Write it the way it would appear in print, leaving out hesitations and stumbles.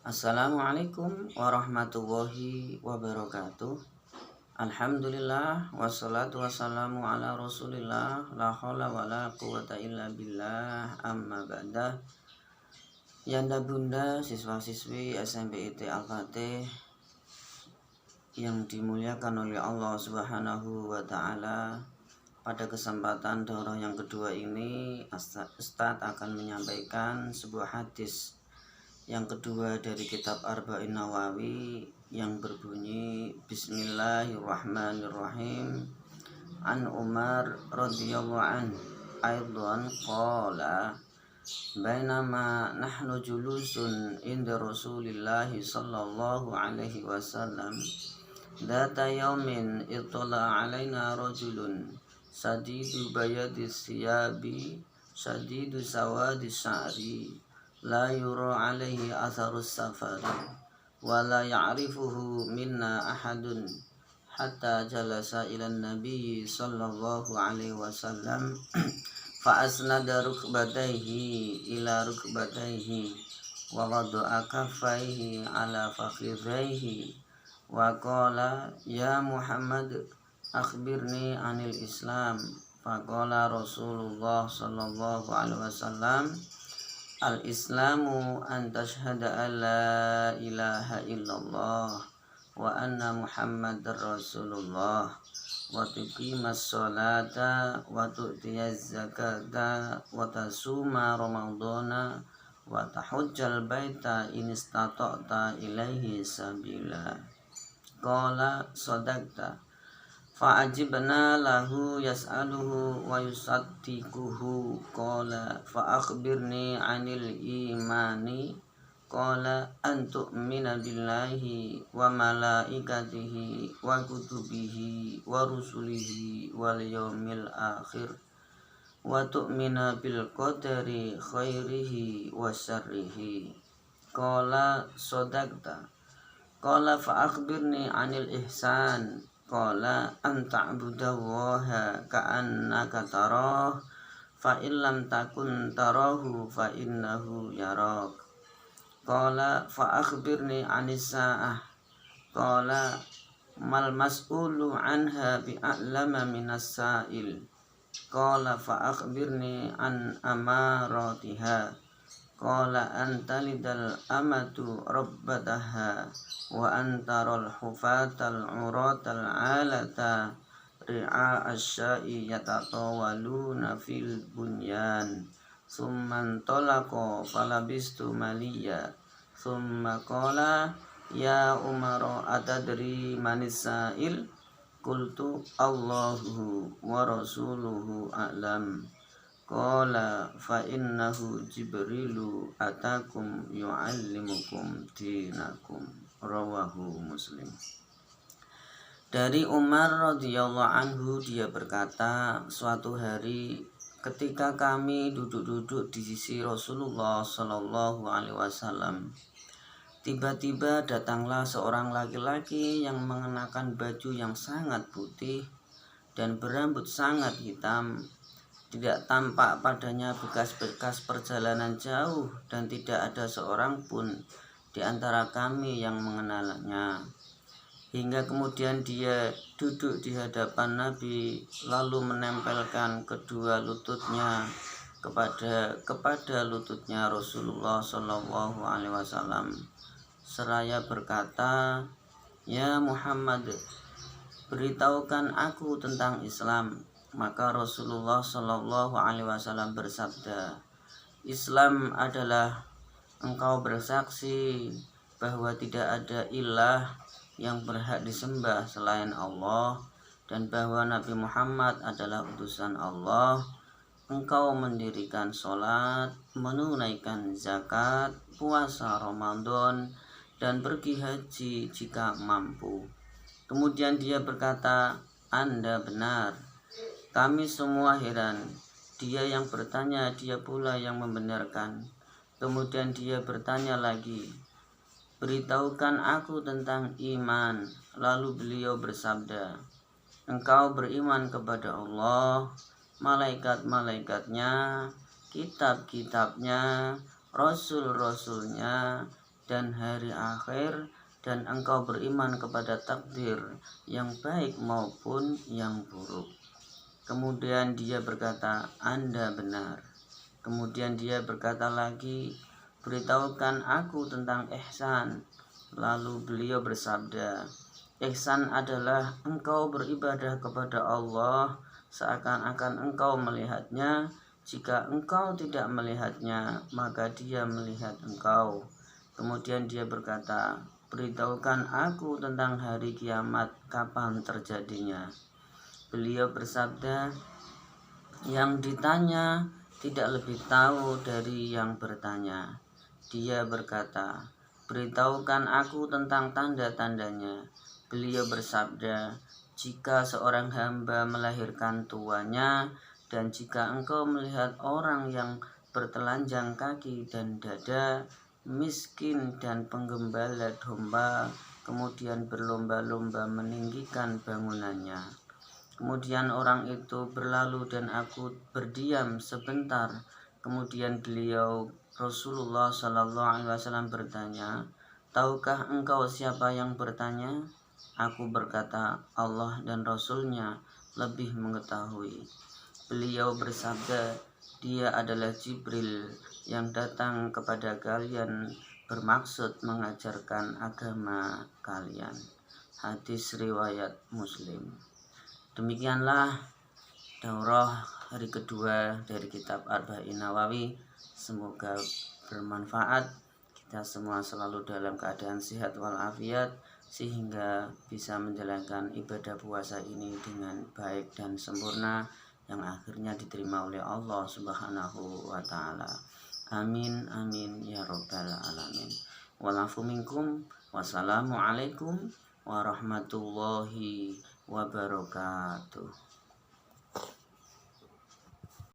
Assalamualaikum warahmatullahi wabarakatuh. Alhamdulillah wassalatu wassalamu ala rasulillah la hawla wa la quwata illa billah amma ba'dah. Yanda bunda siswa-siswi SMP IT Al-Fatih yang dimuliakan oleh Allah Subhanahu wa ta'ala, pada kesempatan daurah yang kedua ini Ustadz akan menyampaikan sebuah hadis yang kedua dari kitab Arba'in Nawawi yang berbunyi Bismillahirrahmanirrahim. An Umar radhiyallahu an aidan qala bainama nahnu julusun inda Rasulillah sallallahu alaihi wasallam data yaumin ittala alaina rajulun sadidu bayadis siyabi sadidu sawadis sya'ri la yura alaihi atharus safari wa la ya'rifuhu minna ahadun hatta jalasa ila nabi sallallahu alaihi wasallam fa asnada rukbatayhi ila rukbatayhi wa wada'a kaffayhi ala fakhidhayhi wa qala ya Muhammad akhbirni anil Islam. Faqala Rasulullah sallallahu alaihi wasallam Al-Islamu an tashhada an la ilaha illallah wa anna Muhammadar Rasulullah wa tuqimas sholata wa tu'tiyaz zakata wa tasuma ramadhana wa tahujjal baita in istata'ta ilaihi sabila. Qala sadaqta. Fa'ajibna lahu yas'aluhu wa yusaddiquhu. Qala fa'akhbirni 'anil imani. Qala an tu'mina billahi wa malaikatihi wa kutubihi wa rusulihi wal yawmil akhir wa tu'mina bil qadari khairihi wa syarrihi. Qala sadaqta. Qala fa'akhbirni 'anil ihsan. Qala an ta'budallaha ka'annaka tarah fa in lam takun tarahu fa innahu yarak. Qala fa akhbirni 'anis sa'ah. Qala mal mas'ulu 'anha bi'a'lama minas sa'il. Qala fa akhbirni 'an amaratiha. Qala an talidal amatu rabbataha wa antaral hufatal uratal alata ri'a asya'i yatatawaluna fil bunyan. Summan tolaqa falabistu maliya. Summa qala ya Umar atadri manis sa'il. Qultu Allahu wa rasuluhu a'lam. Qala fa innahu Jibrilu atakum yu'allimukum dinakum. Rawahu Muslim. Dari Umar radhiyallahu anhu, dia berkata, suatu hari ketika kami duduk-duduk di sisi Rasulullah sallallahu alaihi wasallam, tiba-tiba datanglah seorang laki-laki yang mengenakan baju yang sangat putih dan berambut sangat hitam. Tidak tampak padanya bekas-bekas perjalanan jauh dan tidak ada seorang pun di antara kami yang mengenalnya. Hingga kemudian dia duduk di hadapan Nabi lalu menempelkan kedua lututnya kepada lututnya Rasulullah sallallahu alaihi wasallam seraya berkata, "Ya Muhammad, beritahukan aku tentang Islam." Maka Rasulullah sallallahu alaihi wasallam bersabda, "Islam adalah engkau bersaksi bahwa tidak ada ilah yang berhak disembah selain Allah dan bahwa Nabi Muhammad adalah utusan Allah. Engkau mendirikan sholat, menunaikan zakat, puasa Ramadan, dan pergi haji jika mampu." Kemudian dia berkata, "Anda benar." Kami semua heran. Dia yang bertanya, dia pula yang membenarkan. Kemudian dia bertanya lagi, "Beritahukan aku tentang iman." Lalu beliau bersabda, "Engkau beriman kepada Allah, malaikat-malaikatnya, kitab-kitabnya, rasul-rasulnya, dan hari akhir, dan engkau beriman kepada takdir yang baik maupun yang buruk. Kemudian dia berkata, Anda benar. Kemudian dia berkata lagi, beritahukan aku tentang ihsan. Lalu beliau bersabda, ihsan adalah engkau beribadah kepada Allah seakan-akan engkau melihatnya. Jika engkau tidak melihatnya, maka dia melihat engkau. Kemudian dia berkata, beritahukan aku tentang hari kiamat, kapan terjadinya. Beliau bersabda, yang ditanya tidak lebih tahu dari yang bertanya. Dia berkata, beritahukan aku tentang tanda-tandanya. Beliau bersabda, jika seorang hamba melahirkan tuanya, dan jika engkau melihat orang yang bertelanjang kaki dan dada, miskin dan penggembala domba, kemudian berlomba-lomba meninggikan bangunannya. Kemudian orang itu berlalu dan aku berdiam sebentar. Kemudian beliau Rasulullah SAW bertanya, tahukah engkau siapa yang bertanya? Aku berkata, Allah dan Rasulnya lebih mengetahui. Beliau bersabda, dia adalah Jibril yang datang kepada kalian bermaksud mengajarkan agama kalian. Hadis riwayat Muslim. Demikianlah daurah hari kedua dari kitab Arba'in Nawawi. Semoga bermanfaat. Kita semua selalu dalam keadaan sehat walafiat, sehingga bisa menjalankan ibadah puasa ini dengan baik dan sempurna, yang akhirnya diterima oleh Allah Subhanahu wa ta'ala. Amin amin ya rabbal alamin. Walafu minkum. Wassalamualaikum warahmatullahi wabarakatuh.